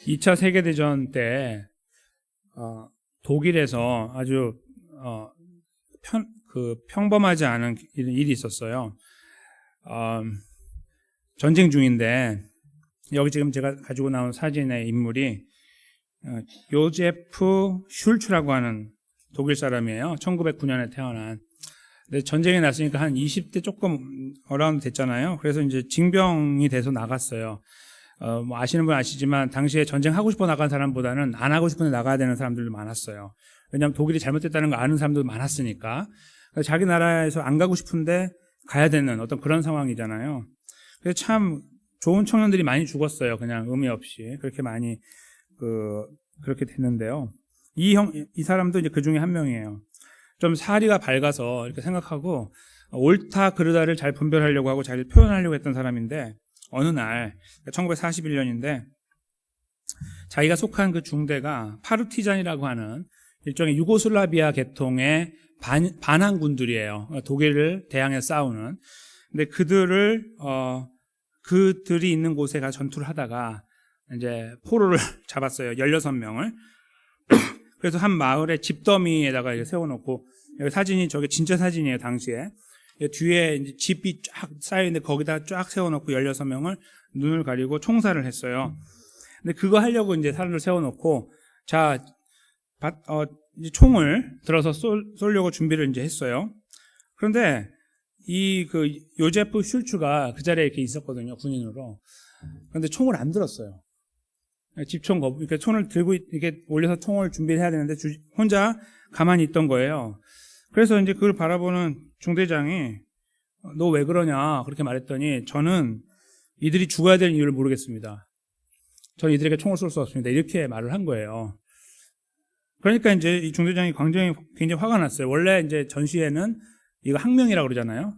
2차 세계대전 때 독일에서 아주 평범하지 않은 일이 있었어요. 전쟁 중인데 여기 지금 제가 가지고 나온 사진의 인물이 요제프 슐츠라고 하는 독일 사람이에요. 1909년에 태어난. 근데 전쟁이 났으니까 한 20대 조금 어라운드 됐잖아요. 그래서 이제 징병이 돼서 나갔어요. 뭐 아시는 분 아시지만 당시에 전쟁하고 싶어 나간 사람보다는 안 하고 싶은데 나가야 되는 사람들도 많았어요. 왜냐하면 독일이 잘못됐다는 거 아는 사람도 많았으니까. 자기 나라에서 안 가고 싶은데 가야 되는 어떤 그런 상황이잖아요. 그래서 참 좋은 청년들이 많이 죽었어요. 그냥 의미 없이 그렇게 많이 그렇게 됐는데요. 이 사람도 이제 그 중에 한 명이에요. 좀 사리가 밝아서 이렇게 생각하고 옳다 그르다를 잘 분별하려고 하고 잘 표현하려고 했던 사람인데 어느 날 1941년인데 자기가 속한 그 중대가 파르티잔이라고 하는 일종의 유고슬라비아 계통의 반항군들이에요. 독일을 대항해 싸우는. 근데 그들이 있는 곳에 가서 전투를 하다가 이제 포로를 잡았어요. 16명을. 그래서 한 마을의 집더미에다가 이렇게 세워놓고, 여기 사진이 저게 진짜 사진이에요, 당시에. 뒤에 이제 집이 쫙 쌓여있는데 거기다 쫙 세워놓고 16명을 눈을 가리고 총살을 했어요. 근데 그거 하려고 이제 사람들 세워놓고, 자, 이제 총을 들어서 쏘려고 준비를 이제 했어요. 그런데 요제프 슐츠가 그 자리에 이렇게 있었거든요, 군인으로. 그런데 총을 안 들었어요. 집총 그러니까 손을 들고 이렇게 올려서 총을 준비를 해야 되는데 혼자 가만히 있던 거예요. 그래서 이제 그걸 바라보는 중대장이 너 왜 그러냐 그렇게 말했더니 저는 이들이 죽어야 될 이유를 모르겠습니다. 저는 이들에게 총을 쏠 수 없습니다. 이렇게 말을 한 거예요. 그러니까 이제 이 중대장이 굉장히 화가 났어요. 원래 이제 전시에는 이거 항명이라고 그러잖아요.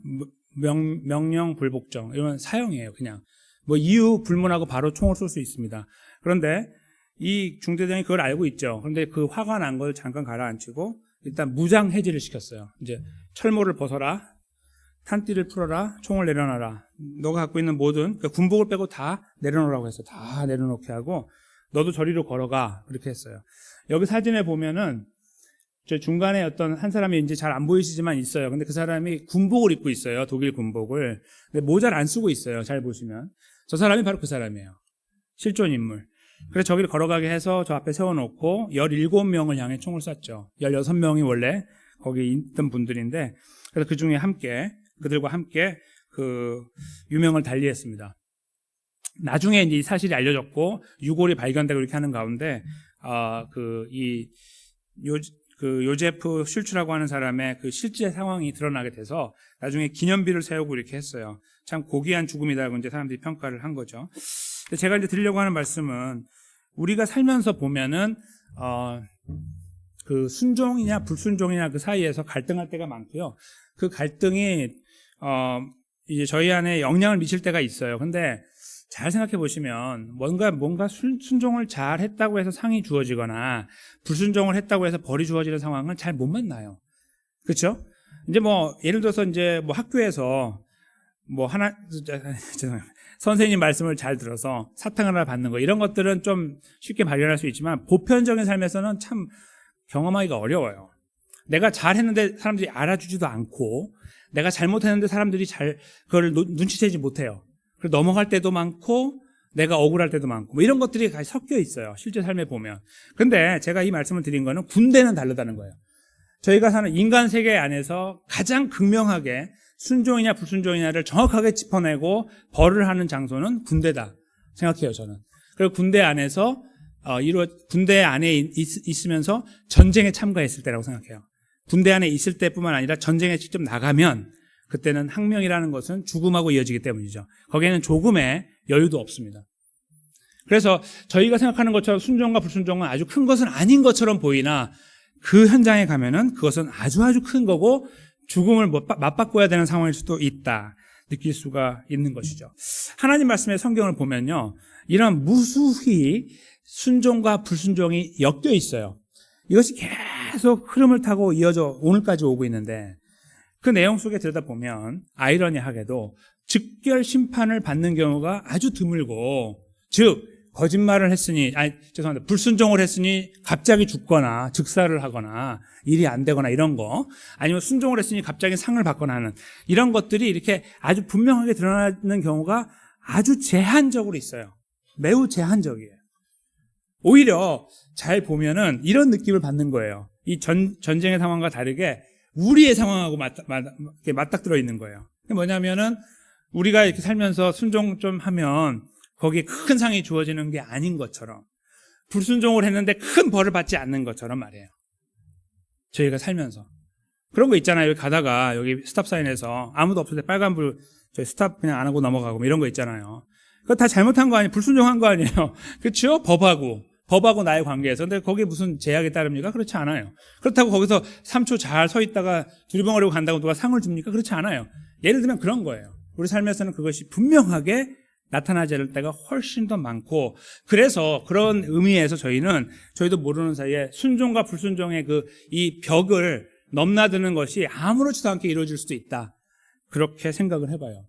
명령 불복종 이런 사형이에요. 그냥 뭐 이유 불문하고 바로 총을 쏠 수 있습니다. 그런데 이 중대장이 그걸 알고 있죠. 그런데 그 화가 난 걸 잠깐 가라앉히고 일단 무장 해제를 시켰어요. 이제 철모를 벗어라, 탄띠를 풀어라, 총을 내려놔라. 너가 갖고 있는 모든 군복을 빼고 다 내려놓으라고 했어요. 다 내려놓게 하고 너도 저리로 걸어가 그렇게 했어요. 여기 사진에 보면은 저 중간에 어떤 한 사람이 이제 잘 안 보이시지만 있어요. 근데 그 사람이 군복을 입고 있어요. 독일 군복을. 근데 모자를 안 쓰고 있어요. 잘 보시면 저 사람이 바로 그 사람이에요. 실존 인물. 그래서 저기를 걸어가게 해서 저 앞에 세워놓고 17명을 향해 총을 쐈죠. 16명이 원래 거기 있던 분들인데 그래서 그 중에 그들과 함께 그 유명을 달리했습니다. 나중에 이제 이 사실이 알려졌고 유골이 발견되고 이렇게 하는 가운데 요제프 슐츠라고 하는 사람의 그 실제 상황이 드러나게 돼서 나중에 기념비를 세우고 이렇게 했어요. 참 고귀한 죽음이라고 이제 사람들이 평가를 한 거죠. 제가 이제 드리려고 하는 말씀은 우리가 살면서 보면은 그 순종이냐 불순종이냐 그 사이에서 갈등할 때가 많고요. 그 갈등이 이제 저희 안에 영향을 미칠 때가 있어요. 근데 잘 생각해 보시면 뭔가 순종을 잘 했다고 해서 상이 주어지거나 불순종을 했다고 해서 벌이 주어지는 상황은 잘 못 만나요. 그렇죠? 이제 뭐 예를 들어서 이제 뭐 학교에서 뭐 죄송해요. 선생님 말씀을 잘 들어서 사탕을 하나 받는 거 이런 것들은 좀 쉽게 발견할 수 있지만 보편적인 삶에서는 참 경험하기가 어려워요. 내가 잘했는데 사람들이 알아주지도 않고 내가 잘못했는데 사람들이 그걸 눈치채지 못해요. 그래서 넘어갈 때도 많고 내가 억울할 때도 많고 뭐 이런 것들이 같이 섞여 있어요. 실제 삶에 보면. 근데 제가 이 말씀을 드린 거는 군대는 다르다는 거예요. 저희가 사는 인간 세계 안에서 가장 극명하게 순종이냐 불순종이냐를 정확하게 짚어내고 벌을 하는 장소는 군대다 생각해요. 저는. 그리고 군대 안에서 군대 안에 있으면서 전쟁에 참가했을 때라고 생각해요. 군대 안에 있을 때뿐만 아니라 전쟁에 직접 나가면 그때는 항명이라는 것은 죽음하고 이어지기 때문이죠. 거기에는 조금의 여유도 없습니다. 그래서 저희가 생각하는 것처럼 순종과 불순종은 아주 큰 것은 아닌 것처럼 보이나 그 현장에 가면은 그것은 아주 큰 거고 죽음을 맞바꿔야 되는 상황일 수도 있다. 느낄 수가 있는 것이죠. 하나님 말씀의 성경을 보면요. 이런 무수히 순종과 불순종이 엮여 있어요. 이것이 계속 흐름을 타고 이어져 오늘까지 오고 있는데 그 내용 속에 들여다보면 아이러니하게도 즉결 심판을 받는 경우가 아주 드물고 즉 거짓말을 했으니, 죄송합니다. 불순종을 했으니 갑자기 죽거나 즉사를 하거나 일이 안 되거나 이런 거, 아니면 순종을 했으니 갑자기 상을 받거나 하는 이런 것들이 이렇게 아주 분명하게 드러나는 경우가 아주 제한적으로 있어요. 매우 제한적이에요. 오히려 잘 보면은 이런 느낌을 받는 거예요. 이 전쟁의 상황과 다르게 우리의 상황하고 맞닥뜨려 있는 거예요. 뭐냐면은 우리가 이렇게 살면서 순종 좀 하면 거기에 큰 상이 주어지는 게 아닌 것처럼, 불순종을 했는데 큰 벌을 받지 않는 것처럼 말이에요. 저희가 살면서 그런 거 있잖아요. 여기 가다가 여기 스탑 사인에서 아무도 없을 때 빨간불 저희 스탑 그냥 안 하고 넘어가고 뭐 이런 거 있잖아요. 그거 다 잘못한 거 아니에요. 불순종한 거 아니에요. 그렇죠? 법하고 나의 관계에서. 근데 거기에 무슨 제약이 따릅니까? 그렇지 않아요. 그렇다고 거기서 3초 잘 서 있다가 두리번거리고 간다고 누가 상을 줍니까? 그렇지 않아요. 예를 들면 그런 거예요. 우리 삶에서는 그것이 분명하게 나타나지 않을 때가 훨씬 더 많고, 그래서 그런 의미에서 저희도 모르는 사이에 순종과 불순종의 이 벽을 넘나드는 것이 아무렇지도 않게 이루어질 수도 있다. 그렇게 생각을 해봐요.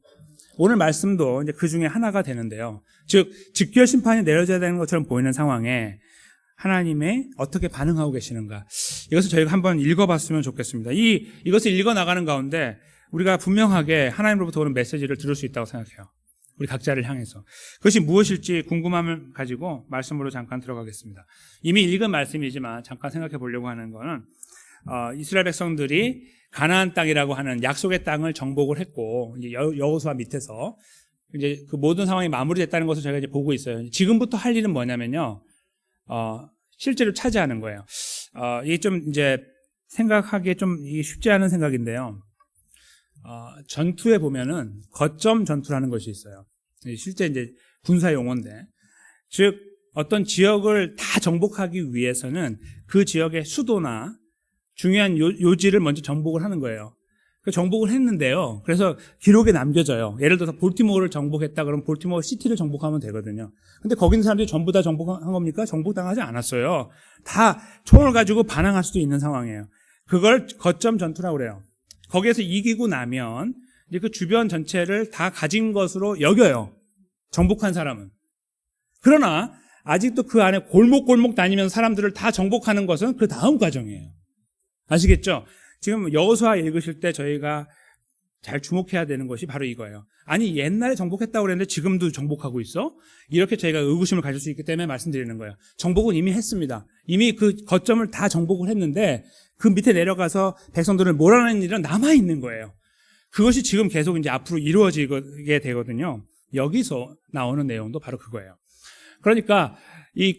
오늘 말씀도 이제 그 중에 하나가 되는데요. 즉, 즉결 심판이 내려져야 되는 것처럼 보이는 상황에 하나님의 어떻게 반응하고 계시는가. 이것을 저희가 한번 읽어봤으면 좋겠습니다. 이것을 읽어나가는 가운데 우리가 분명하게 하나님으로부터 오는 메시지를 들을 수 있다고 생각해요. 우리 각자를 향해서. 그것이 무엇일지 궁금함을 가지고 말씀으로 잠깐 들어가겠습니다. 이미 읽은 말씀이지만 잠깐 생각해 보려고 하는 거는, 이스라엘 백성들이 가나안 땅이라고 하는 약속의 땅을 정복을 했고, 이제 여호수아 밑에서 이제 그 모든 상황이 마무리됐다는 것을 저희가 이제 보고 있어요. 지금부터 할 일은 뭐냐면요, 실제로 차지하는 거예요. 이게 좀 이제 생각하기에 좀 쉽지 않은 생각인데요. 전투에 보면은 거점 전투라는 것이 있어요. 실제 이제 군사 용어인데, 즉 어떤 지역을 다 정복하기 위해서는 그 지역의 수도나 중요한 요지를 먼저 정복을 하는 거예요. 그 정복을 했는데요. 그래서 기록에 남겨져요. 예를 들어서 볼티모어를 정복했다 그러면 볼티모어 시티를 정복하면 되거든요. 근데 거기 있는 사람들이 전부 다 정복한 겁니까? 정복당하지 않았어요. 다 총을 가지고 반항할 수도 있는 상황이에요. 그걸 거점 전투라고 그래요. 거기에서 이기고 나면 이제 그 주변 전체를 다 가진 것으로 여겨요. 정복한 사람은. 그러나 아직도 그 안에 골목골목 다니면서 사람들을 다 정복하는 것은 그 다음 과정이에요. 아시겠죠? 지금 여호수아 읽으실 때 저희가 잘 주목해야 되는 것이 바로 이거예요. 아니, 옛날에 정복했다고 그랬는데 지금도 정복하고 있어? 이렇게 저희가 의구심을 가질 수 있기 때문에 말씀드리는 거예요. 정복은 이미 했습니다. 이미 그 거점을 다 정복을 했는데 그 밑에 내려가서 백성들을 몰아내는 일은 남아있는 거예요. 그것이 지금 계속 이제 앞으로 이루어지게 되거든요. 여기서 나오는 내용도 바로 그거예요. 그러니까 이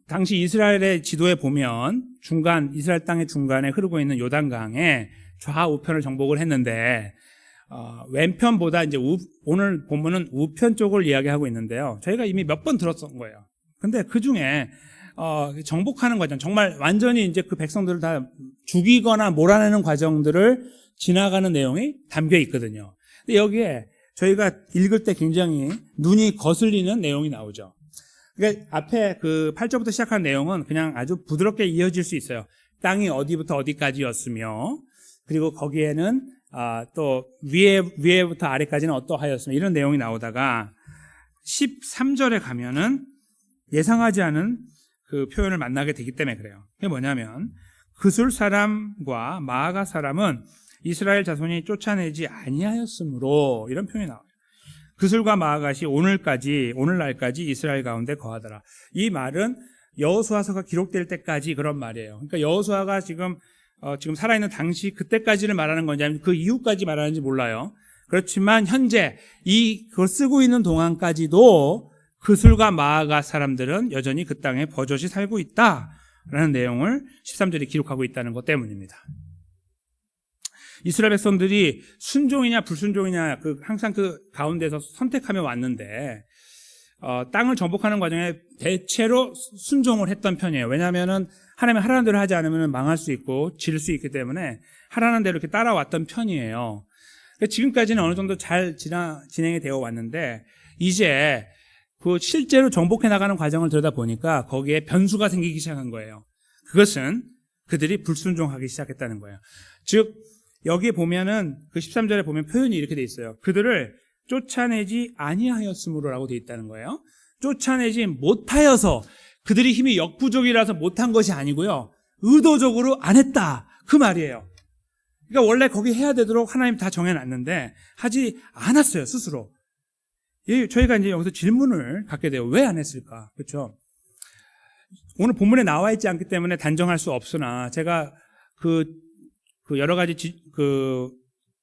당시 이스라엘의 지도에 보면 이스라엘 땅의 중간에 흐르고 있는 요단강에 좌우편을 정복을 했는데, 왼편보다 이제 오늘 본문은 우편 쪽을 이야기하고 있는데요. 저희가 이미 몇 번 들었던 거예요. 근데 그 중에 정복하는 과정, 정말 완전히 이제 그 백성들을 다 죽이거나 몰아내는 과정들을 지나가는 내용이 담겨 있거든요. 근데 여기에 저희가 읽을 때 굉장히 눈이 거슬리는 내용이 나오죠. 그러니까 앞에 그 8절부터 시작한 내용은 그냥 아주 부드럽게 이어질 수 있어요. 땅이 어디부터 어디까지였으며, 그리고 거기에는 또 위에부터 아래까지는 어떠하였으며, 이런 내용이 나오다가 13절에 가면은 예상하지 않은 그 표현을 만나게 되기 때문에 그래요. 그게 뭐냐면, 그술 사람과 마아가 사람은 이스라엘 자손이 쫓아내지 아니하였으므로, 이런 표현이 나와요. 그술과 마아갓이 오늘날까지 이스라엘 가운데 거하더라. 이 말은 여호수아서가 기록될 때까지 그런 말이에요. 그러니까 여호수아가 지금 살아있는 당시 그때까지를 말하는 건지 아니면 그 이후까지 말하는지 몰라요. 그렇지만 현재 그걸 쓰고 있는 동안까지도 그술과 마아갓 사람들은 여전히 그 땅에 버젓이 살고 있다라는 내용을 13절에 기록하고 있다는 것 때문입니다. 이스라엘 백성들이 순종이냐 불순종이냐 항상 그 가운데서 선택하며 왔는데, 땅을 정복하는 과정에 대체로 순종을 했던 편이에요. 왜냐하면은 하나님이 하라는 대로 하지 않으면 망할 수 있고 질 수 있기 때문에 하라는 대로 이렇게 따라왔던 편이에요. 지금까지는 어느 정도 잘 진행이 되어 왔는데, 이제 그 실제로 정복해 나가는 과정을 들여다보니까 거기에 변수가 생기기 시작한 거예요. 그것은 그들이 불순종하기 시작했다는 거예요. 즉 여기에 보면은 그 13절에 보면 표현이 이렇게 돼 있어요. 그들을 쫓아내지 아니하였으므로라고 돼 있다는 거예요. 쫓아내지 못하여서 그들이 힘이 역부족이라서 못한 것이 아니고요. 의도적으로 안 했다. 그 말이에요. 그러니까 원래 거기 해야 되도록 하나님 다 정해놨는데 하지 않았어요. 스스로. 저희가 이제 여기서 질문을 갖게 돼요. 왜 안 했을까? 그렇죠? 오늘 본문에 나와 있지 않기 때문에 단정할 수 없으나 제가 그 여러 가지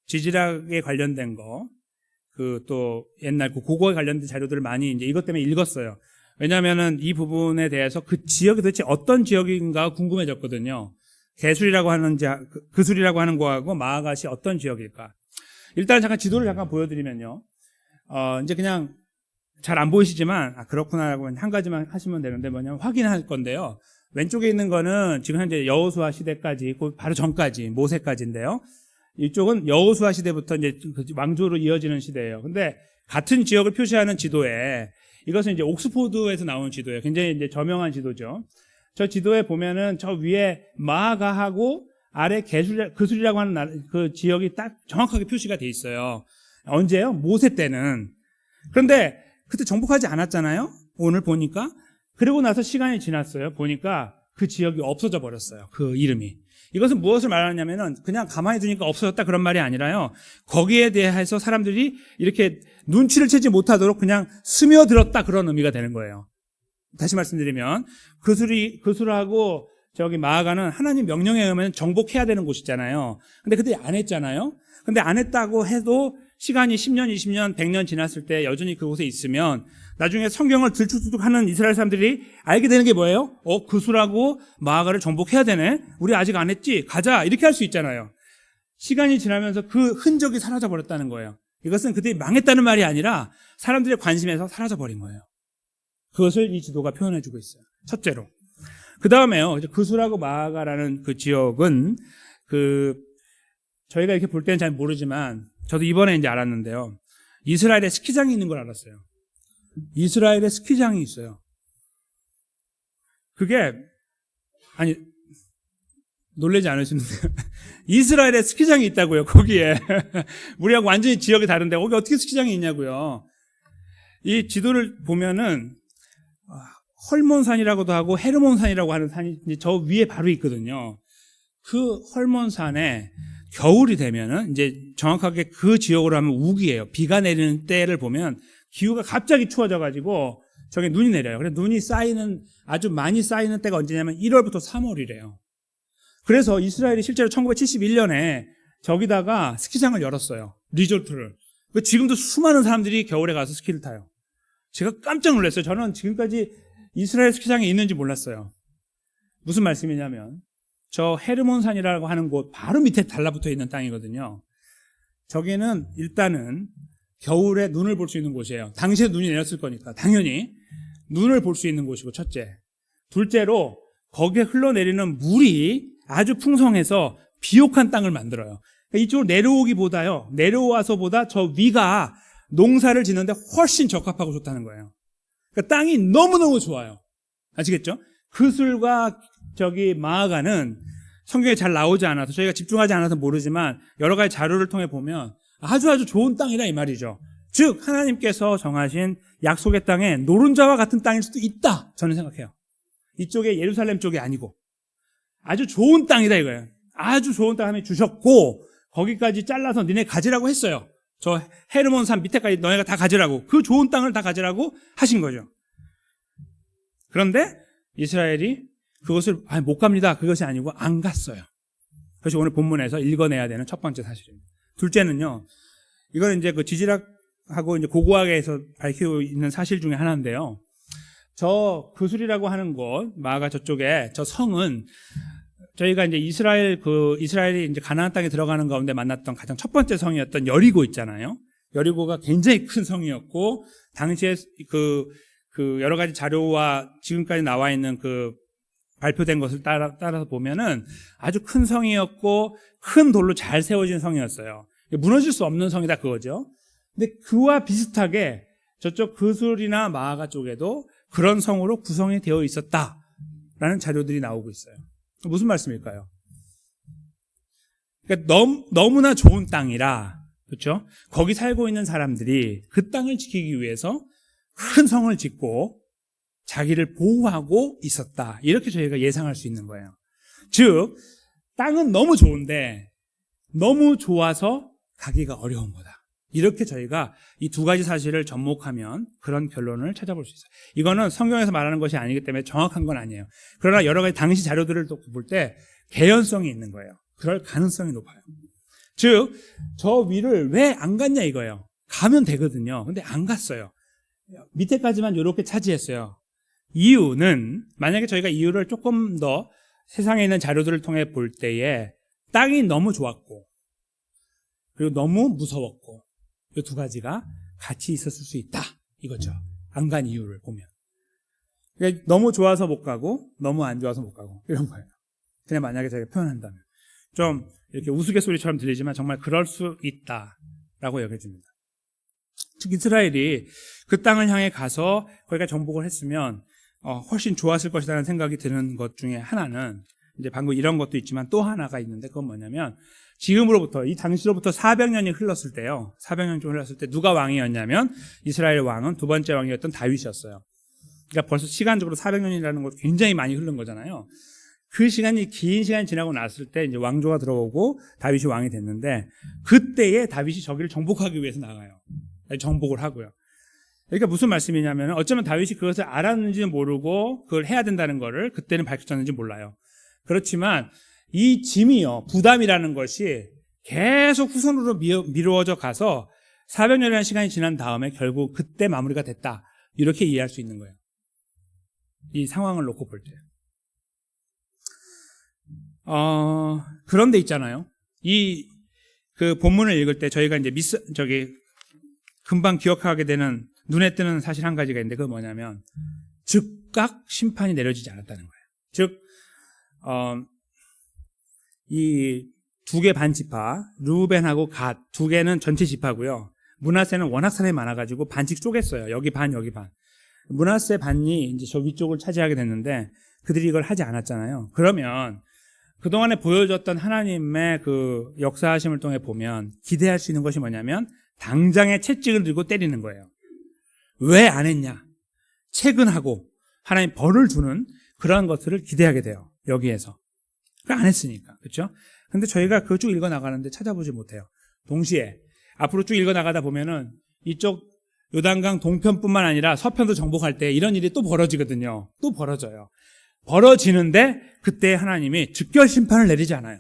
지질학에 관련된 거, 또 옛날 고고에 관련된 자료들을 많이 이제 이것 때문에 읽었어요. 왜냐하면은 이 부분에 대해서 그 지역이 도대체 어떤 지역인가 궁금해졌거든요. 게술이라고 하는 그술이라고 하는 거하고 마아갓이 어떤 지역일까? 일단 잠깐 지도를 잠깐 보여드리면요. 이제 그냥 잘 안 보이시지만 그렇구나라고 한 가지만 하시면 되는데 뭐냐면 확인할 건데요. 왼쪽에 있는 거는 지금 현재 여호수아 시대까지 바로 전까지 모세까지인데요. 이쪽은 여호수아 시대부터 이제 왕조로 이어지는 시대예요. 근데 같은 지역을 표시하는 지도에 이것은 이제 옥스포드에서 나온 지도예요. 굉장히 이제 저명한 지도죠. 저 지도에 보면은 저 위에 마아가하고 아래 그술이라고 하는 그 지역이 딱 정확하게 표시가 돼 있어요. 언제요? 모세 때는. 그런데 그때 정복하지 않았잖아요. 오늘 보니까. 그리고 나서 시간이 지났어요. 보니까 그 지역이 없어져 버렸어요. 그 이름이. 이것은 무엇을 말하냐면은 그냥 가만히 두니까 없어졌다 그런 말이 아니라요. 거기에 대해서 사람들이 이렇게 눈치를 채지 못하도록 그냥 스며들었다 그런 의미가 되는 거예요. 다시 말씀드리면 그술하고 저기 마아가는 하나님 명령에 의하면 정복해야 되는 곳이잖아요. 근데 그때 안 했잖아요. 근데 안 했다고 해도 시간이 10년, 20년, 100년 지났을 때 여전히 그곳에 있으면 나중에 성경을 들쭉들쭉하는 이스라엘 사람들이 알게 되는 게 뭐예요? 그술하고 마아가를 정복해야 되네. 우리 아직 안 했지? 가자. 이렇게 할 수 있잖아요. 시간이 지나면서 그 흔적이 사라져 버렸다는 거예요. 이것은 그들이 망했다는 말이 아니라 사람들의 관심에서 사라져 버린 거예요. 그것을 이 지도가 표현해 주고 있어요. 첫째로. 그 다음에요. 그술하고 마아가라는 그 지역은 저희가 이렇게 볼 때는 잘 모르지만 저도 이번에 이제 알았는데요. 이스라엘에 스키장이 있는 걸 알았어요. 이스라엘에 스키장이 있어요. 그게 놀라지 않으시는데요. 이스라엘에 스키장이 있다고요. 거기에 우리하고 완전히 지역이 다른데 거기 어떻게 스키장이 있냐고요. 이 지도를 보면은 헐몬산이라고도 하고 헤르몬산이라고 하는 산이 저 위에 바로 있거든요. 그 헐몬산에 겨울이 되면은 이제 정확하게 그 지역으로 하면 우기예요. 비가 내리는 때를 보면 기후가 갑자기 추워져가지고 저게 눈이 내려요. 그래서 눈이 아주 많이 쌓이는 때가 언제냐면 1월부터 3월이래요. 그래서 이스라엘이 실제로 1971년에 저기다가 스키장을 열었어요. 리조트를. 지금도 수많은 사람들이 겨울에 가서 스키를 타요. 제가 깜짝 놀랐어요. 저는 지금까지 이스라엘 스키장이 있는지 몰랐어요. 무슨 말씀이냐면 저 헤르몬산이라고 하는 곳 바로 밑에 달라붙어 있는 땅이거든요. 저기는 일단은 겨울에 눈을 볼 수 있는 곳이에요. 당시에 눈이 내렸을 거니까 당연히 눈을 볼 수 있는 곳이고 첫째. 둘째로 거기에 흘러내리는 물이 아주 풍성해서 비옥한 땅을 만들어요. 그러니까 이쪽으로 내려와서보다 저 위가 농사를 짓는데 훨씬 적합하고 좋다는 거예요. 그러니까 땅이 너무너무 좋아요. 아시겠죠? 그술과 저기 마아가는 성경에 잘 나오지 않아서 저희가 집중하지 않아서 모르지만 여러 가지 자료를 통해 보면 아주 좋은 땅이다 이 말이죠. 즉 하나님께서 정하신 약속의 땅에 노른자와 같은 땅일 수도 있다 저는 생각해요. 이쪽에 예루살렘 쪽이 아니고 아주 좋은 땅이다 이거예요. 아주 좋은 땅 하나님이 주셨고 거기까지 잘라서 니네 가지라고 했어요. 저 헤르몬산 밑에까지 너네가 다 가지라고, 그 좋은 땅을 다 가지라고 하신 거죠. 그런데 이스라엘이 그것을 못 갑니다. 그것이 아니고 안 갔어요. 그것이 오늘 본문에서 읽어내야 되는 첫 번째 사실입니다. 둘째는요, 이거는 이제 그 지질학하고 이제 고고학에서 밝히고 있는 사실 중에 하나인데요. 저 그술이라고 하는 곳, 마아가 저쪽에 저 성은 저희가 이제 이스라엘이 이제 가나안 땅에 들어가는 가운데 만났던 가장 첫 번째 성이었던 여리고 있잖아요. 여리고가 굉장히 큰 성이었고, 당시에 그 여러 가지 자료와 지금까지 나와 있는 그 발표된 것을 따라서 보면은 아주 큰 성이었고, 큰 돌로 잘 세워진 성이었어요. 무너질 수 없는 성이다 그거죠. 근데 그와 비슷하게 저쪽 그술이나 마아가 쪽에도 그런 성으로 구성이 되어 있었다라는 자료들이 나오고 있어요. 무슨 말씀일까요? 그러니까 너무나 좋은 땅이라, 그렇죠? 거기 살고 있는 사람들이 그 땅을 지키기 위해서 큰 성을 짓고 자기를 보호하고 있었다. 이렇게 저희가 예상할 수 있는 거예요. 즉 땅은 너무 좋은데 너무 좋아서 가기가 어려운 거다. 이렇게 저희가 이 두 가지 사실을 접목하면 그런 결론을 찾아볼 수 있어요. 이거는 성경에서 말하는 것이 아니기 때문에 정확한 건 아니에요. 그러나 여러 가지 당시 자료들을 또 볼 때 개연성이 있는 거예요. 그럴 가능성이 높아요. 즉, 저 위를 왜 안 갔냐 이거예요. 가면 되거든요. 근데 안 갔어요. 밑에까지만 이렇게 차지했어요. 이유는 만약에 저희가 이유를 조금 더 세상에 있는 자료들을 통해 볼 때에 땅이 너무 좋았고 그리고 너무 무서웠고 이 두 가지가 같이 있었을 수 있다 이거죠. 안 간 이유를 보면 그러니까 너무 좋아서 못 가고 너무 안 좋아서 못 가고 이런 거예요. 그냥 만약에 저희가 표현한다면 좀 이렇게 우스갯소리처럼 들리지만 정말 그럴 수 있다라고 여겨집니다. 즉 이스라엘이 그 땅을 향해 가서 거기가 정복을 했으면 훨씬 좋았을 것이라는 생각이 드는 것 중에 하나는 이제 방금 이런 것도 있지만 또 하나가 있는데 그건 뭐냐면 지금으로부터 이 당시로부터 400년이 흘렀을 때요. 400년 좀 흘렀을 때 누가 왕이었냐면 이스라엘 왕은 두 번째 왕이었던 다윗이었어요. 그러니까 벌써 시간적으로 400년이라는 것 굉장히 많이 흐른 거잖아요. 그 시간이 긴 시간이 지나고 났을 때 이제 왕조가 들어오고 다윗이 왕이 됐는데 그때에 다윗이 저기를 정복하기 위해서 나가요. 정복을 하고요. 그러니까 무슨 말씀이냐면 어쩌면 다윗이 그것을 알았는지는 모르고 그걸 해야 된다는 거를 그때는 밝혔는지 몰라요. 그렇지만 이 짐이요, 부담이라는 것이 계속 후손으로 미루어져 가서 400년이라는 시간이 지난 다음에 결국 그때 마무리가 됐다. 이렇게 이해할 수 있는 거예요. 이 상황을 놓고 볼 때. 그런 데 있잖아요. 그 본문을 읽을 때 저희가 이제 금방 기억하게 되는 눈에 띄는 사실 한 가지가 있는데 그건 뭐냐면 즉각 심판이 내려지지 않았다는 거예요. 즉, 이 두 개 반 지파, 르우벤하고 갓 두 개는 전체 지파고요. 므낫세는 워낙 사람이 많아가지고 반씩 쪼갰어요. 여기 반, 여기 반. 므낫세 반이 이제 저 위쪽을 차지하게 됐는데 그들이 이걸 하지 않았잖아요. 그러면 그동안에 보여줬던 하나님의 그 역사하심을 통해 보면 기대할 수 있는 것이 뭐냐면 당장에 채찍을 들고 때리는 거예요. 왜 안 했냐? 채근하고 하나님 벌을 주는 그러한 것들을 기대하게 돼요. 여기에서. 안 했으니까. 그렇죠? 근데 저희가 그걸 쭉 읽어나가는데 찾아보지 못해요. 동시에 앞으로 쭉 읽어나가다 보면은 이쪽 요단강 동편뿐만 아니라 서편도 정복할 때 이런 일이 또 벌어지거든요. 또 벌어져요. 벌어지는데 그때 하나님이 즉결 심판을 내리지 않아요.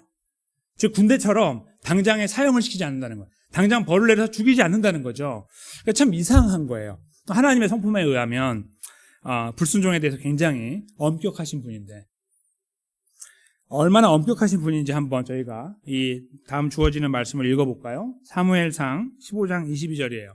즉 군대처럼 당장에 사형을 시키지 않는다는 거예요. 당장 벌을 내려서 죽이지 않는다는 거죠. 그러니까 참 이상한 거예요. 하나님의 성품에 의하면 불순종에 대해서 굉장히 엄격하신 분인데 얼마나 엄격하신 분인지 한번 저희가 이 다음 주어지는 말씀을 읽어볼까요? 사무엘상 15장 22절이에요.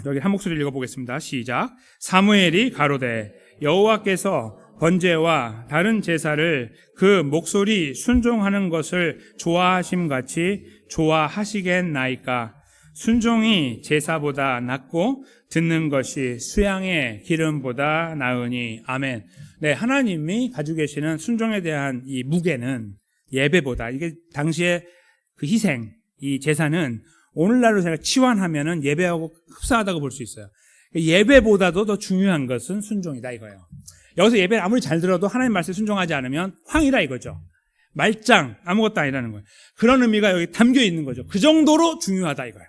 여기 한 목소리 읽어보겠습니다. 시작. 사무엘이 가로되 여호와께서 번제와 다른 제사를 그 목소리 순종하는 것을 좋아하심같이 좋아하시겠나이까. 순종이 제사보다 낫고 듣는 것이 수양의 기름보다 나으니. 아멘. 네, 하나님이 가지고 계시는 순종에 대한 이 무게는 예배보다, 이게 당시에 그 희생, 이 제사는 오늘날로 제가 치환하면은 예배하고 흡사하다고 볼 수 있어요. 예배보다도 더 중요한 것은 순종이다 이거예요. 여기서 예배를 아무리 잘 들어도 하나님 말씀에 순종하지 않으면 황이라 이거죠. 말짱, 아무것도 아니라는 거예요. 그런 의미가 여기 담겨 있는 거죠. 그 정도로 중요하다 이거예요.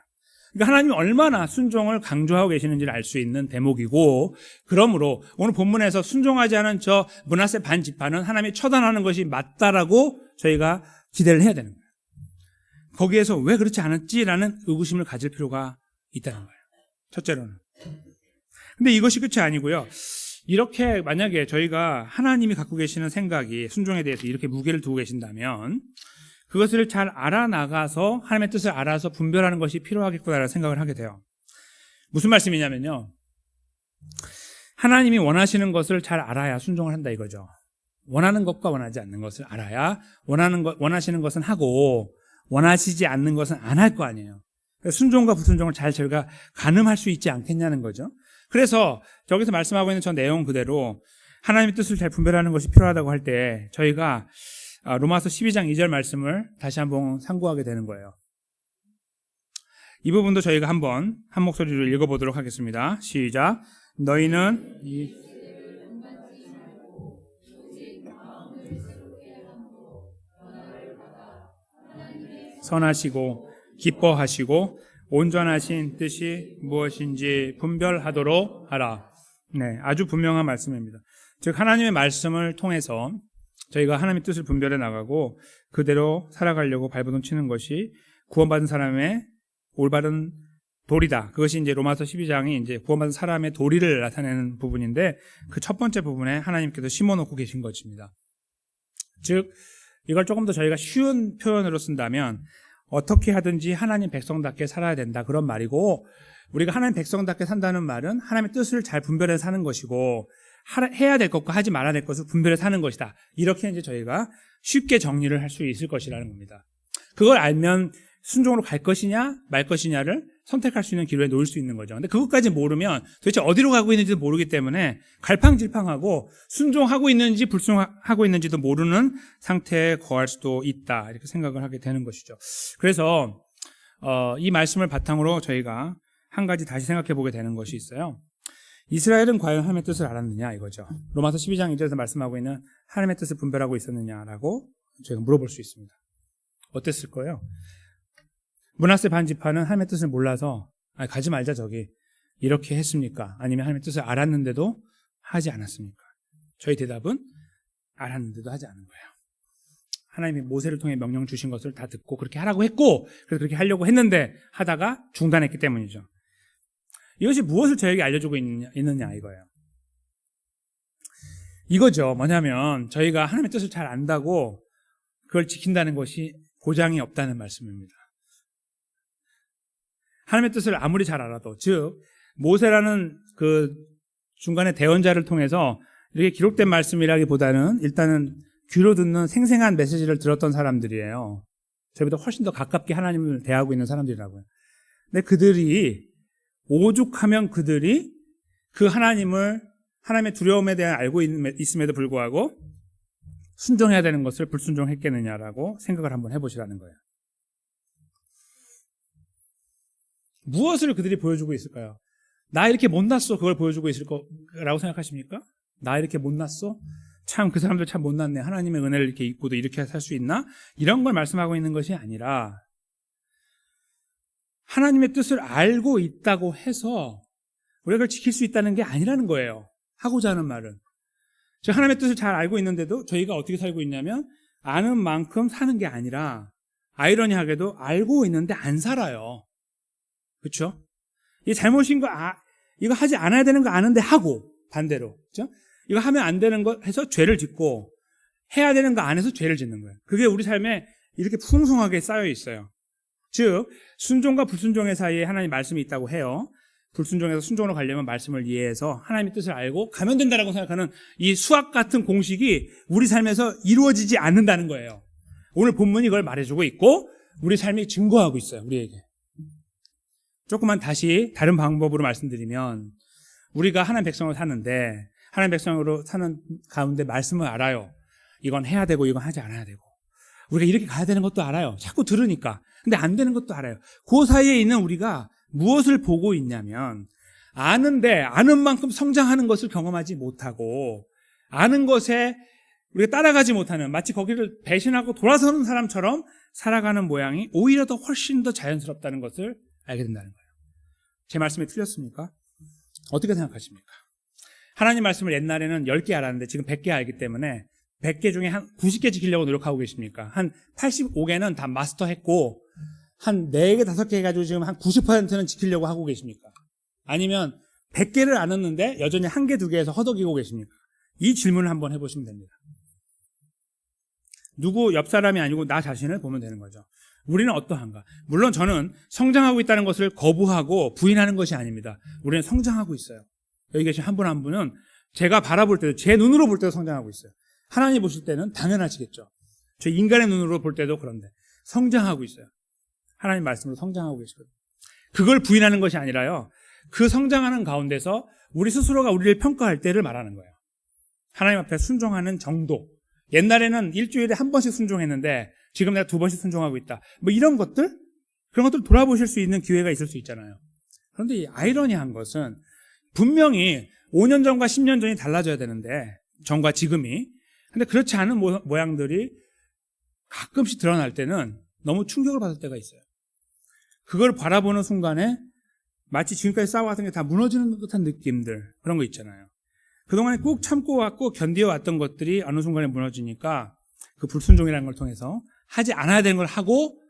그러니까 하나님이 얼마나 순종을 강조하고 계시는지를 알 수 있는 대목이고, 그러므로 오늘 본문에서 순종하지 않은 저 므낫세 반 지파는 하나님이 처단하는 것이 맞다라고 저희가 기대를 해야 되는 거예요. 거기에서 왜 그렇지 않았지라는 의구심을 가질 필요가 있다는 거예요. 첫째로는. 근데 이것이 끝이 아니고요. 이렇게 만약에 저희가 하나님이 갖고 계시는 생각이 순종에 대해서 이렇게 무게를 두고 계신다면 그것을 잘 알아나가서 하나님의 뜻을 알아서 분별하는 것이 필요하겠구나라는 생각을 하게 돼요. 무슨 말씀이냐면요. 하나님이 원하시는 것을 잘 알아야 순종을 한다 이거죠. 원하는 것과 원하지 않는 것을 알아야 원하시는 것은 하고 원하시지 않는 것은 안 할 거 아니에요. 순종과 불순종을 잘 저희가 가늠할 수 있지 않겠냐는 거죠. 그래서 저기서 말씀하고 있는 저 내용 그대로 하나님의 뜻을 잘 분별하는 것이 필요하다고 할 때 저희가 로마서 12장 2절 말씀을 다시 한번 상고하게 되는 거예요. 이 부분도 저희가 한번 한 목소리로 읽어보도록 하겠습니다. 시작. 너희는 선하시고 기뻐하시고 온전하신 뜻이 무엇인지 분별하도록 하라. 네, 아주 분명한 말씀입니다. 즉 하나님의 말씀을 통해서 저희가 하나님의 뜻을 분별해 나가고 그대로 살아가려고 발버둥 치는 것이 구원받은 사람의 올바른 도리다. 그것이 이제 로마서 12장이 이제 구원받은 사람의 도리를 나타내는 부분인데 그 첫 번째 부분에 하나님께서 심어놓고 계신 것입니다. 즉 이걸 조금 더 저희가 쉬운 표현으로 쓴다면 어떻게 하든지 하나님 백성답게 살아야 된다 그런 말이고, 우리가 하나님 백성답게 산다는 말은 하나님의 뜻을 잘 분별해 사는 것이고 해야 될 것과 하지 말아야 될 것을 분별해 사는 것이다. 이렇게 이제 저희가 쉽게 정리를 할 수 있을 것이라는 겁니다. 그걸 알면 순종으로 갈 것이냐 말 것이냐를 선택할 수 있는 기로에 놓을 수 있는 거죠. 근데 그것까지 모르면 도대체 어디로 가고 있는지도 모르기 때문에 갈팡질팡하고 순종하고 있는지 불순종하고 있는지도 모르는 상태에 거할 수도 있다, 이렇게 생각을 하게 되는 것이죠. 그래서 이 말씀을 바탕으로 저희가 한 가지 다시 생각해 보게 되는 것이 있어요. 이스라엘은 과연 하나님의 뜻을 알았느냐 이거죠. 로마서 12장 2절에서 말씀하고 있는 하나님의 뜻을 분별하고 있었느냐라고 저희가 물어볼 수 있습니다. 어땠을 거예요? 므낫세 반지파는 하나님의 뜻을 몰라서 가지 말자 저기 이렇게 했습니까? 아니면 하나님의 뜻을 알았는데도 하지 않았습니까? 저희 대답은 알았는데도 하지 않은 거예요. 하나님이 모세를 통해 명령 주신 것을 다 듣고 그렇게 하라고 했고, 그래서 그렇게 하려고 했는데 하다가 중단했기 때문이죠. 이것이 무엇을 저에게 알려주고 있느냐 이거예요. 이거죠. 뭐냐면 저희가 하나님의 뜻을 잘 안다고 그걸 지킨다는 것이 보장이 없다는 말씀입니다. 하나님의 뜻을 아무리 잘 알아도, 즉 모세라는 그 중간에 대언자를 통해서 이렇게 기록된 말씀이라기보다는 일단은 귀로 듣는 생생한 메시지를 들었던 사람들이에요. 저희보다 훨씬 더 가깝게 하나님을 대하고 있는 사람들이라고요. 근데 그들이 오죽하면 그들이 그 하나님의 두려움에 대해 알고 있음에도 불구하고 순종해야 되는 것을 불순종했겠느냐라고 생각을 한번 해보시라는 거예요. 무엇을 그들이 보여주고 있을까요? 나 이렇게 못났어, 그걸 보여주고 있을 거라고 생각하십니까? 나 이렇게 못났어? 참 그 사람들 참 못났네, 하나님의 은혜를 이렇게 입고도 이렇게 살 수 있나? 이런 걸 말씀하고 있는 것이 아니라 하나님의 뜻을 알고 있다고 해서 우리가 그걸 지킬 수 있다는 게 아니라는 거예요. 하고자 하는 말은, 즉 하나님의 뜻을 잘 알고 있는데도 저희가 어떻게 살고 있냐면 아는 만큼 사는 게 아니라 아이러니하게도 알고 있는데 안 살아요. 그렇죠? 이게 잘못인 거 이거 하지 않아야 되는 거 아는데 하고, 반대로 그렇죠? 이거 하면 안 되는 거 해서 죄를 짓고 해야 되는 거 안 해서 죄를 짓는 거예요. 그게 우리 삶에 이렇게 풍성하게 쌓여 있어요. 즉 순종과 불순종의 사이에 하나님 말씀이 있다고 해요. 불순종에서 순종으로 가려면 말씀을 이해해서 하나님의 뜻을 알고 가면 된다라고 생각하는 이 수학 같은 공식이 우리 삶에서 이루어지지 않는다는 거예요. 오늘 본문이 이걸 말해주고 있고 우리 삶이 증거하고 있어요. 우리에게. 조금만 다시 다른 방법으로 말씀드리면, 우리가 하나님 백성으로 사는데 하나님 백성으로 사는 가운데 말씀을 알아요. 이건 해야 되고 이건 하지 않아야 되고, 우리가 이렇게 가야 되는 것도 알아요. 자꾸 들으니까. 근데 안 되는 것도 알아요. 그 사이에 있는 우리가 무엇을 보고 있냐면, 아는데 아는 만큼 성장하는 것을 경험하지 못하고 아는 것에 우리가 따라가지 못하는, 마치 거기를 배신하고 돌아서는 사람처럼 살아가는 모양이 오히려 더 훨씬 더 자연스럽다는 것을 알게 된다는 거예요. 제 말씀이 틀렸습니까? 어떻게 생각하십니까? 하나님 말씀을 옛날에는 10개 알았는데 지금 100개 알기 때문에 100개 중에 한 90개 지키려고 노력하고 계십니까? 한 85개는 다 마스터했고 한 4개, 5개 해가지고 지금 한 90%는 지키려고 하고 계십니까? 아니면 100개를 알았는데 여전히 1개, 2개에서 허덕이고 계십니까? 이 질문을 한번 해보시면 됩니다. 누구 옆 사람이 아니고 나 자신을 보면 되는 거죠. 우리는 어떠한가? 물론 저는 성장하고 있다는 것을 거부하고 부인하는 것이 아닙니다. 우리는 성장하고 있어요. 여기 계신 한 분 한 분은 제가 바라볼 때도, 제 눈으로 볼 때도 성장하고 있어요. 하나님 보실 때는 당연하시겠죠. 저 인간의 눈으로 볼 때도 그런데 성장하고 있어요. 하나님 말씀으로 성장하고 계시거든요. 그걸 부인하는 것이 아니라요, 그 성장하는 가운데서 우리 스스로가 우리를 평가할 때를 말하는 거예요. 하나님 앞에 순종하는 정도. 옛날에는 일주일에 한 번씩 순종했는데 지금 내가 2번씩 순종하고 있다. 뭐 이런 것들, 그런 것들 돌아보실 수 있는 기회가 있을 수 있잖아요. 그런데 이 아이러니한 것은 분명히 5년 전과 10년 전이 달라져야 되는데, 전과 지금이. 근데 그렇지 않은 모양들이 가끔씩 드러날 때는 너무 충격을 받을 때가 있어요. 그걸 바라보는 순간에 마치 지금까지 쌓아왔던 게 다 무너지는 듯한 느낌들, 그런 거 있잖아요. 그동안에 꾹 참고 왔고 견디어왔던 것들이 어느 순간에 무너지니까 그 불순종이라는 걸 통해서 하지 않아야 되는 걸 하고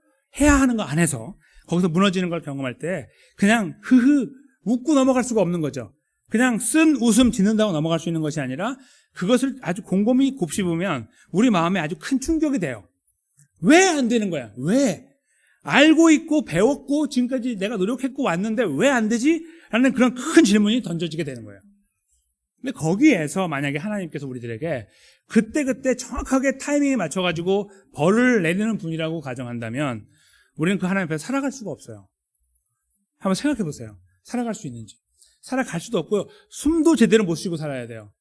해야 하는 거 안 해서 거기서 무너지는 걸 경험할 때 그냥 흐흐 웃고 넘어갈 수가 없는 거죠. 그냥 쓴 웃음 짓는다고 넘어갈 수 있는 것이 아니라 그것을 아주 곰곰이 곱씹으면 우리 마음에 아주 큰 충격이 돼요. 왜 안 되는 거야? 왜? 알고 있고 배웠고 지금까지 내가 노력했고 왔는데 왜 안 되지? 라는 그런 큰 질문이 던져지게 되는 거예요. 근데 거기에서 만약에 하나님께서 우리들에게 그때그때 정확하게 타이밍에 맞춰가지고 벌을 내리는 분이라고 가정한다면 우리는 그 하나님 앞에서 살아갈 수가 없어요. 한번 생각해 보세요. 살아갈 수 있는지. 살아갈 수도 없고요. 숨도 제대로 못 쉬고 살아야 돼요.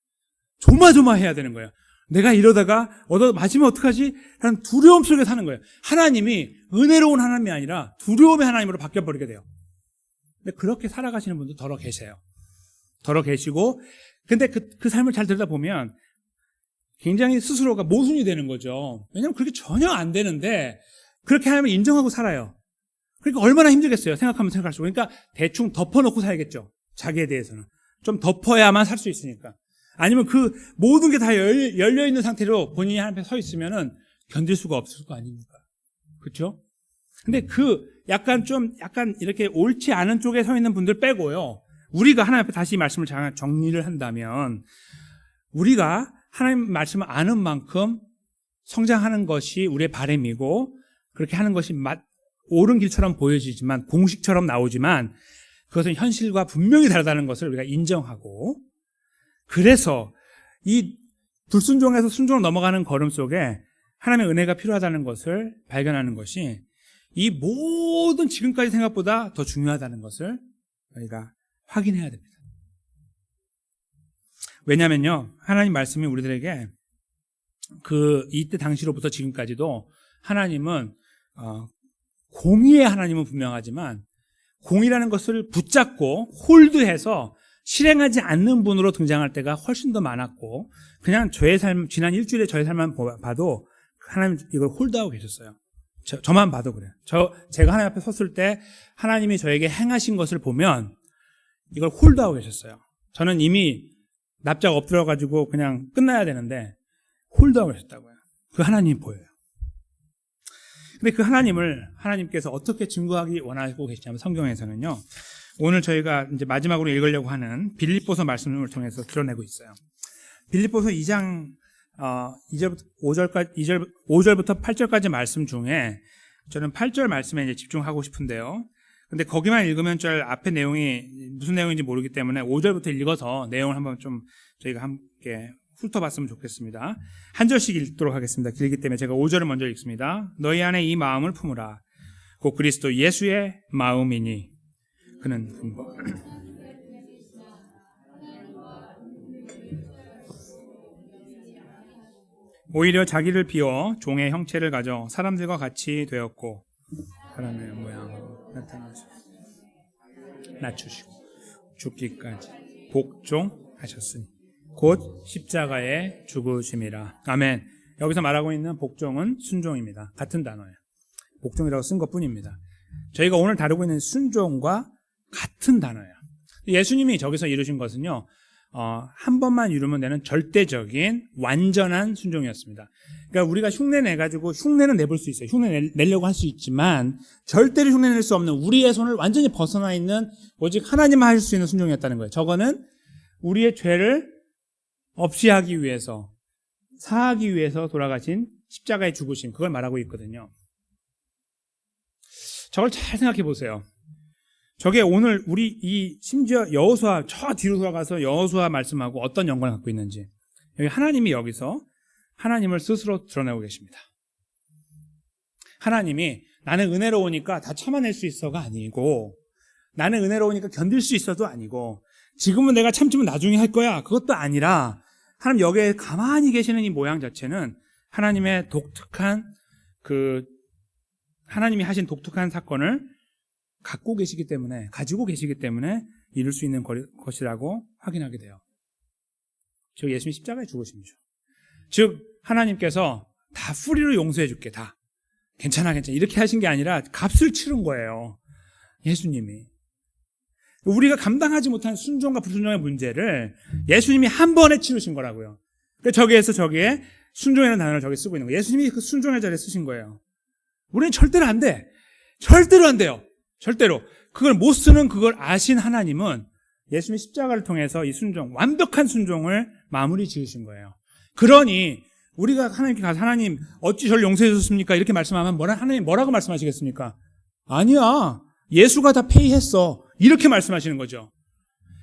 조마조마해야 되는 거예요. 내가 이러다가 맞으면 어떡하지? 라는 두려움 속에 사는 거예요. 하나님이 은혜로운 하나님이 아니라 두려움의 하나님으로 바뀌어버리게 돼요. 근데 그렇게 살아가시는 분도 더러 계세요. 더러 계시고, 근데 그 삶을 잘 들여다보면 굉장히 스스로가 모순이 되는 거죠. 왜냐하면 그렇게 전혀 안 되는데 그렇게 하나님을 인정하고 살아요. 그러니까 얼마나 힘들겠어요. 생각하면 생각할수록. 그러니까 대충 덮어놓고 살겠죠. 자기에 대해서는. 좀 덮어야만 살 수 있으니까. 아니면 그 모든 게 다 열려있는 상태로 본인이 하나님 앞에 서 있으면은 견딜 수가 없을 거 아닙니까? 그렇죠? 근데 약간 이렇게 옳지 않은 쪽에 서 있는 분들 빼고요. 우리가 하나님 앞에 다시 말씀을 정리를 한다면 우리가 하나님 말씀을 아는 만큼 성장하는 것이 우리의 바람이고 그렇게 하는 것이 옳은 길처럼 보여지지만 공식처럼 나오지만 그것은 현실과 분명히 다르다는 것을 우리가 인정하고 그래서 이 불순종에서 순종으로 넘어가는 걸음 속에 하나님의 은혜가 필요하다는 것을 발견하는 것이 이 모든 지금까지 생각보다 더 중요하다는 것을 우리가 확인해야 됩니다. 왜냐하면요, 하나님 말씀이 우리들에게 이때 당시로부터 지금까지도 하나님은 공의의 하나님은 분명하지만 공의라는 것을 붙잡고 홀드해서 실행하지 않는 분으로 등장할 때가 훨씬 더 많았고 그냥 저의 삶, 지난 일주일에 저의 삶만 봐도 하나님 이걸 홀드하고 계셨어요. 저만 봐도 그래요. 제가 하나님 앞에 섰을 때 하나님이 저에게 행하신 것을 보면 이걸 홀드하고 계셨어요. 저는 이미 납작 엎드려가지고 그냥 끝나야 되는데 홀드하고 계셨다고요. 그 하나님이 보여요. 근데 그 하나님께서 어떻게 증거하기 원하고 계시냐면 성경에서는요. 오늘 저희가 이제 마지막으로 읽으려고 하는 빌립보서 말씀을 통해서 드러내고 있어요. 빌립보서 2장 5절부터 8절까지 말씀 중에 저는 8절 말씀에 이제 집중하고 싶은데요. 근데 거기만 읽으면 앞에 내용이 무슨 내용인지 모르기 때문에 5절부터 읽어서 내용을 한번 좀 저희가 함께 훑어봤으면 좋겠습니다. 한 절씩 읽도록 하겠습니다. 길기 때문에 제가 5절을 먼저 읽습니다. 너희 안에 이 마음을 품으라. 곧 그리스도 예수의 마음이니 그는 오히려 자기를 비워 종의 형체를 가져 사람들과 같이 되었고 사람의 모양으로 낮추시고 죽기까지 복종하셨으니 곧 십자가에 죽으심이라. 아멘. 여기서 말하고 있는 복종은 순종입니다. 같은 단어예요. 복종이라고 쓴 것뿐입니다. 저희가 오늘 다루고 있는 순종과 같은 단어예요. 예수님이 저기서 이루신 것은요, 한 번만 이루면 되는 절대적인 완전한 순종이었습니다. 그러니까 우리가 흉내 내가지고 흉내는 내볼 수 있어요. 흉내 내려고 할 수 있지만 절대로 흉내 낼 수 없는 우리의 손을 완전히 벗어나 있는 오직 하나님만 하실 수 있는 순종이었다는 거예요. 저거는 우리의 죄를 없이 하기 위해서 사하기 위해서 돌아가신 십자가의 죽으심, 그걸 말하고 있거든요. 저걸 잘 생각해 보세요. 저게 오늘 심지어 여호수아 저 뒤로 돌아가서 여호수아 말씀하고 어떤 연관을 갖고 있는지 여기 하나님이 여기서 하나님을 스스로 드러내고 계십니다. 하나님이 나는 은혜로우니까 다 참아낼 수 있어가 아니고 나는 은혜로우니까 견딜 수 있어도 아니고 지금은 내가 참지면 나중에 할 거야 그것도 아니라 하나님 여기에 가만히 계시는 이 모양 자체는 하나님의 독특한 하나님이 하신 독특한 사건을 갖고 계시기 때문에, 가지고 계시기 때문에 이룰 수 있는 것이라고 확인하게 돼요. 즉 예수님이 십자가에 죽으심이죠. 즉 하나님께서 다 프리로 용서해 줄게, 다 괜찮아 이렇게 하신 게 아니라 값을 치른 거예요. 예수님이. 우리가 감당하지 못한 순종과 불순종의 문제를 예수님이 한 번에 치르신 거라고요. 저기에 순종이라는 단어를 저기 쓰고 있는 거예요. 예수님이 그 순종의 자리에 쓰신 거예요. 우리는 절대로 안 돼. 절대로 안 돼요. 절대로. 그걸 못 쓰는 그걸 아신 하나님은 예수님의 십자가를 통해서 이 순종, 완벽한 순종을 마무리 지으신 거예요. 그러니 우리가 하나님께 가서 하나님 어찌 저를 용서해 주셨습니까? 이렇게 말씀하면 하나님 뭐라고 말씀하시겠습니까? 아니야. 예수가 다 페이했어. 이렇게 말씀하시는 거죠.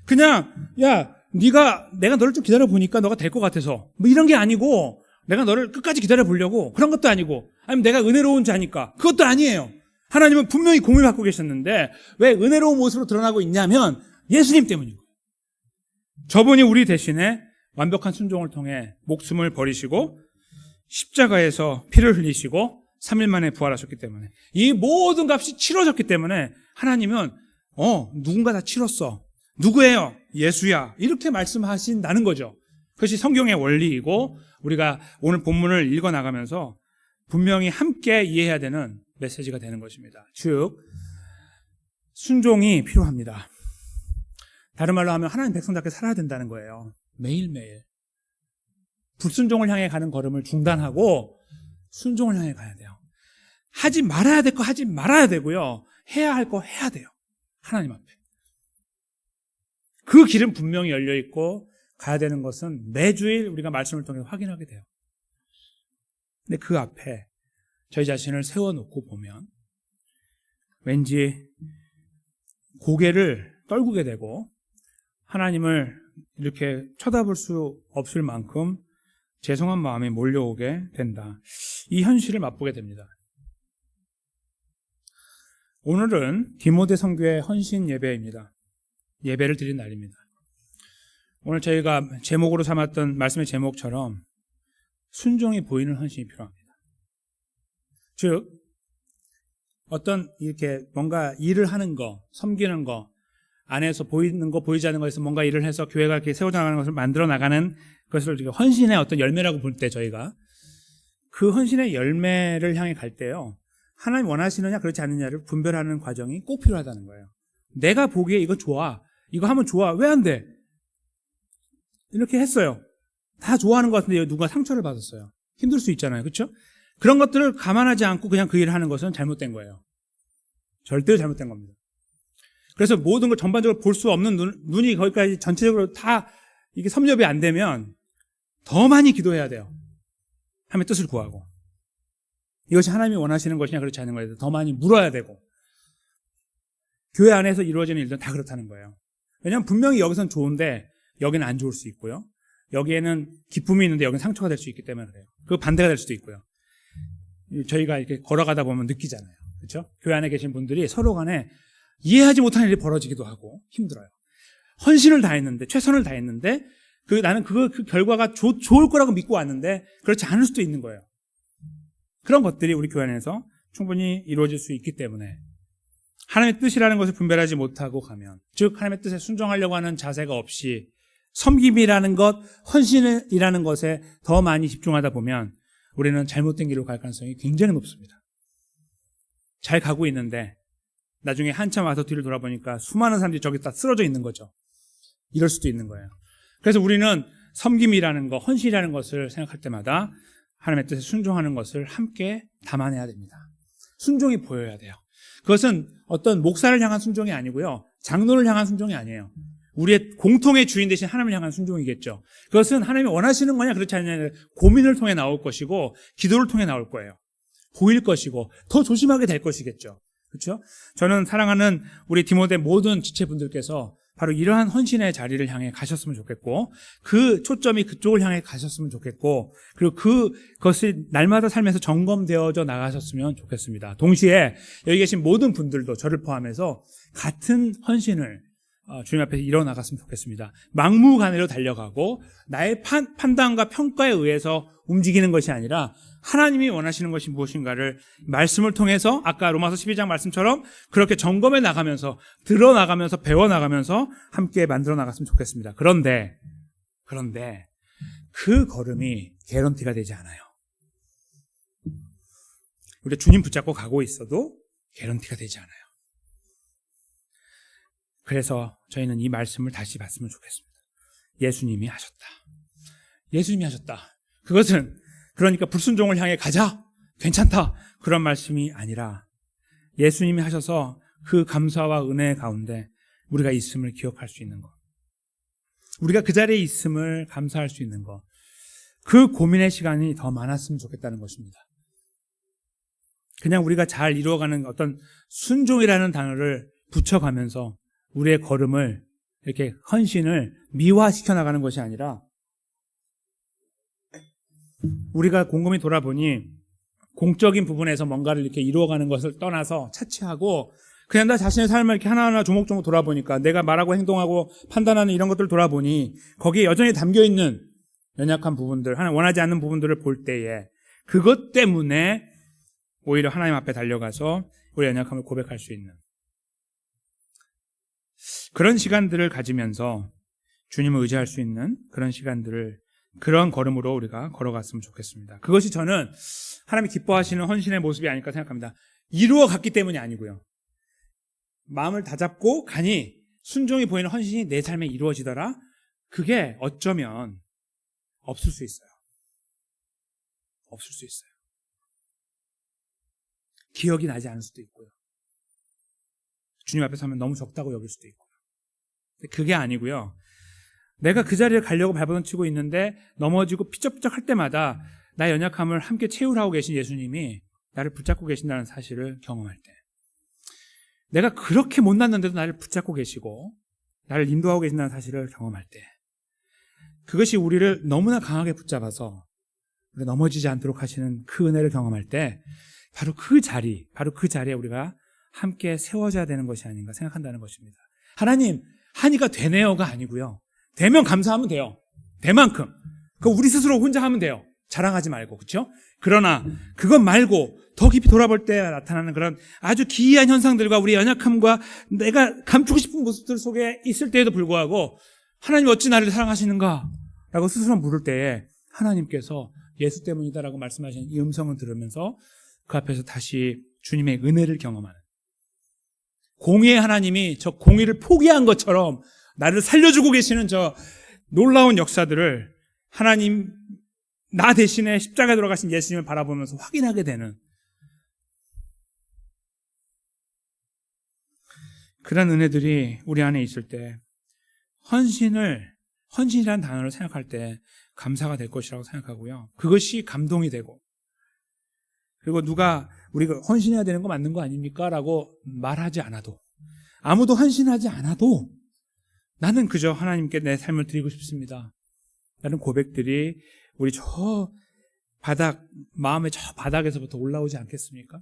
그냥 야 내가 너를 좀 기다려 보니까 너가 될 것 같아서 뭐 이런 게 아니고, 내가 너를 끝까지 기다려 보려고 그런 것도 아니고, 아니면 내가 은혜로운 자니까 그것도 아니에요. 하나님은 분명히 공을 갖고 계셨는데 왜 은혜로운 모습으로 드러나고 있냐면 예수님 때문인 거예요. 저분이 우리 대신에 완벽한 순종을 통해 목숨을 버리시고 십자가에서 피를 흘리시고 3일 만에 부활하셨기 때문에, 이 모든 값이 치러졌기 때문에 하나님은 누군가 다 치렀어. 누구예요? 예수야. 이렇게 말씀하신다는 거죠. 그것이 성경의 원리이고 우리가 오늘 본문을 읽어나가면서 분명히 함께 이해해야 되는 메시지가 되는 것입니다. 즉 순종이 필요합니다. 다른 말로 하면 하나님 백성답게 살아야 된다는 거예요. 매일매일 불순종을 향해 가는 걸음을 중단하고 순종을 향해 가야 돼요. 하지 말아야 될 거 하지 말아야 되고요, 해야 할 거 해야 돼요. 하나님 앞에 그 길은 분명히 열려있고 가야 되는 것은 매주일 우리가 말씀을 통해 확인하게 돼요. 근데 그 앞에 저희 자신을 세워놓고 보면 왠지 고개를 떨구게 되고 하나님을 이렇게 쳐다볼 수 없을 만큼 죄송한 마음이 몰려오게 된다. 이 현실을 맛보게 됩니다. 오늘은 디모데 선교의 헌신 예배입니다. 예배를 드린 날입니다. 오늘 저희가 제목으로 삼았던 말씀의 제목처럼 순종이 보이는 헌신이 필요합니다. 즉 어떤 이렇게 뭔가 일을 하는 거, 섬기는 거, 안에서 보이는 거 보이지 않는 거에서 뭔가 일을 해서 교회가 이렇게 세워져 나가는 것을 만들어 나가는 것을 헌신의 어떤 열매라고 볼 때, 저희가 그 헌신의 열매를 향해 갈 때요, 하나님 원하시느냐 그렇지 않느냐를 분별하는 과정이 꼭 필요하다는 거예요. 내가 보기에 이거 좋아, 이거 하면 좋아, 왜 안 돼? 이렇게 했어요. 다 좋아하는 것 같은데 누가 상처를 받았어요. 힘들 수 있잖아요. 그렇죠? 그런 것들을 감안하지 않고 그냥 그 일을 하는 것은 잘못된 거예요. 절대로 잘못된 겁니다. 그래서 모든 걸 전반적으로 볼 수 없는 눈이 거기까지 전체적으로 다 이게 섭렵이 안 되면 더 많이 기도해야 돼요. 하나님의 뜻을 구하고, 이것이 하나님이 원하시는 것이냐 그렇지 않은 것에 대해서 더 많이 물어야 되고, 교회 안에서 이루어지는 일들은 다 그렇다는 거예요. 왜냐하면 분명히 여기선 좋은데 여기는 안 좋을 수 있고요, 여기에는 기쁨이 있는데 여기는 상처가 될 수 있기 때문에 그래요. 그 반대가 될 수도 있고요. 저희가 이렇게 걸어가다 보면 느끼잖아요. 그렇죠? 교회 안에 계신 분들이 서로 간에 이해하지 못하는 일이 벌어지기도 하고 힘들어요. 헌신을 다했는데, 최선을 다했는데 나는 그 결과가 좋을 거라고 믿고 왔는데 그렇지 않을 수도 있는 거예요. 그런 것들이 우리 교회 안에서 충분히 이루어질 수 있기 때문에 하나님의 뜻이라는 것을 분별하지 못하고 가면, 즉 하나님의 뜻에 순종하려고 하는 자세가 없이 섬김이라는 것, 헌신이라는 것에 더 많이 집중하다 보면 우리는 잘못된 길로 갈 가능성이 굉장히 높습니다. 잘 가고 있는데 나중에 한참 와서 뒤를 돌아보니까 수많은 사람들이 저기 다 쓰러져 있는 거죠. 이럴 수도 있는 거예요. 그래서 우리는 섬김이라는 것, 헌신이라는 것을 생각할 때마다 하나님의 뜻에 순종하는 것을 함께 담아내야 됩니다. 순종이 보여야 돼요. 그것은 어떤 목사를 향한 순종이 아니고요, 장로를 향한 순종이 아니에요. 우리의 공통의 주인 되신 하나님을 향한 순종이겠죠. 그것은 하나님이 원하시는 거냐 그렇지 않느냐 고민을 통해 나올 것이고 기도를 통해 나올 거예요. 보일 것이고 더 조심하게 될 것이겠죠. 그렇죠? 저는 사랑하는 우리 디모데 모든 지체분들께서 바로 이러한 헌신의 자리를 향해 가셨으면 좋겠고, 그 초점이 그쪽을 향해 가셨으면 좋겠고, 그리고 그것이 날마다 삶에서 점검되어져 나가셨으면 좋겠습니다. 동시에 여기 계신 모든 분들도 저를 포함해서 같은 헌신을 주님 앞에 일어나갔으면 좋겠습니다. 막무가내로 달려가고 나의 판단과 평가에 의해서 움직이는 것이 아니라 하나님이 원하시는 것이 무엇인가를 말씀을 통해서 아까 로마서 12장 말씀처럼 그렇게 점검해 나가면서 드러나가면서 배워나가면서 함께 만들어 나갔으면 좋겠습니다. 그런데 그 걸음이 개런티가 되지 않아요. 우리가 주님 붙잡고 가고 있어도 개런티가 되지 않아요. 그래서 저희는 이 말씀을 다시 봤으면 좋겠습니다. 예수님이 하셨다. 예수님이 하셨다. 그것은 그러니까 불순종을 향해 가자. 괜찮다. 그런 말씀이 아니라 예수님이 하셔서 그 감사와 은혜 가운데 우리가 있음을 기억할 수 있는 것. 우리가 그 자리에 있음을 감사할 수 있는 것. 그 고민의 시간이 더 많았으면 좋겠다는 것입니다. 그냥 우리가 잘 이루어가는 어떤 순종이라는 단어를 붙여가면서 우리의 걸음을 이렇게 헌신을 미화시켜 나가는 것이 아니라 우리가 곰곰이 돌아보니 공적인 부분에서 뭔가를 이렇게 이루어가는 것을 떠나서 차치하고 그냥 나 자신의 삶을 이렇게 하나하나 조목조목 돌아보니까 내가 말하고 행동하고 판단하는 이런 것들을 돌아보니 거기에 여전히 담겨있는 연약한 부분들, 하나 원하지 않는 부분들을 볼 때에 그것 때문에 오히려 하나님 앞에 달려가서 우리의 연약함을 고백할 수 있는 그런 시간들을 가지면서 주님을 의지할 수 있는 그런 시간들을 그런 걸음으로 우리가 걸어갔으면 좋겠습니다. 그것이 저는 하나님이 기뻐하시는 헌신의 모습이 아닐까 생각합니다. 이루어 갔기 때문이 아니고요. 마음을 다잡고 가니 순종이 보이는 헌신이 내 삶에 이루어지더라. 그게 어쩌면 없을 수 있어요. 없을 수 있어요. 기억이 나지 않을 수도 있고요. 주님 앞에 서면 너무 적다고 여길 수도 있고요. 그게 아니고요. 내가 그 자리에 가려고 발버둥치고 있는데 넘어지고 피쩍피쩍 할 때마다 나의 연약함을 함께 채우라고 계신 예수님이 나를 붙잡고 계신다는 사실을 경험할 때, 내가 그렇게 못났는데도 나를 붙잡고 계시고 나를 인도하고 계신다는 사실을 경험할 때, 그것이 우리를 너무나 강하게 붙잡아서 우리가 넘어지지 않도록 하시는 그 은혜를 경험할 때 바로 그 자리에 우리가 함께 세워져야 되는 것이 아닌가 생각한다는 것입니다. 하나님, 하니까 되네요가 아니고요. 되면 감사하면 돼요. 대만큼. 그거 우리 스스로 혼자 하면 돼요. 자랑하지 말고, 그렇죠? 그러나 그것 말고 더 깊이 돌아볼 때 나타나는 그런 아주 기이한 현상들과 우리의 연약함과 내가 감추고 싶은 모습들 속에 있을 때에도 불구하고 하나님 어찌 나를 사랑하시는가? 라고 스스로 물을 때에 하나님께서 예수 때문이다라고 말씀하시는 이 음성을 들으면서 그 앞에서 다시 주님의 은혜를 경험하는, 공의의 하나님이 저 공의를 포기한 것처럼 나를 살려주고 계시는 저 놀라운 역사들을 하나님, 나 대신에 십자가에 돌아가신 예수님을 바라보면서 확인하게 되는 그런 은혜들이 우리 안에 있을 때 헌신이라는 단어를 생각할 때 감사가 될 것이라고 생각하고요. 그것이 감동이 되고, 그리고 누가 우리가 헌신해야 되는 거 맞는 거 아닙니까? 라고 말하지 않아도, 아무도 헌신하지 않아도 나는 그저 하나님께 내 삶을 드리고 싶습니다 라는 고백들이 우리 저 마음의 저 바닥에서부터 올라오지 않겠습니까?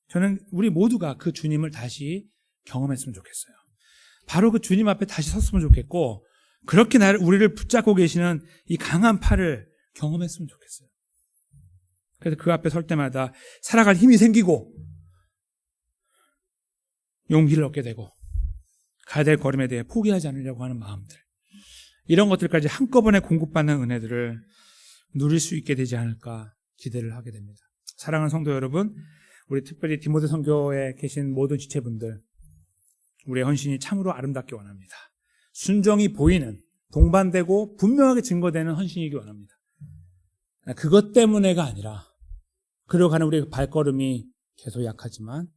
저는 우리 모두가 그 주님을 다시 경험했으면 좋겠어요. 바로 그 주님 앞에 다시 섰으면 좋겠고, 그렇게 우리를 붙잡고 계시는 이 강한 팔을 경험했으면 좋겠어요. 그래서 그 앞에 설 때마다 살아갈 힘이 생기고 용기를 얻게 되고 가야 될 걸음에 대해 포기하지 않으려고 하는 마음들, 이런 것들까지 한꺼번에 공급받는 은혜들을 누릴 수 있게 되지 않을까 기대를 하게 됩니다. 사랑하는 성도 여러분, 우리 특별히 디모데 선교에 계신 모든 지체분들, 우리의 헌신이 참으로 아름답게 원합니다. 순종이 보이는, 동반되고 분명하게 증거되는 헌신이기 원합니다. 그것 때문에가 아니라, 그리고 가는 우리의 발걸음이 계속 약하지만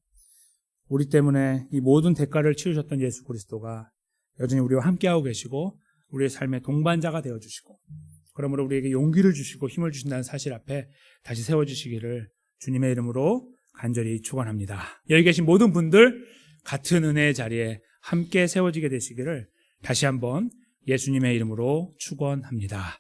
우리 때문에 이 모든 대가를 치르셨던 예수 그리스도가 여전히 우리와 함께하고 계시고 우리의 삶의 동반자가 되어주시고, 그러므로 우리에게 용기를 주시고 힘을 주신다는 사실 앞에 다시 세워주시기를 주님의 이름으로 간절히 축원합니다. 여기 계신 모든 분들 같은 은혜의 자리에 함께 세워지게 되시기를 다시 한번 예수님의 이름으로 축원합니다.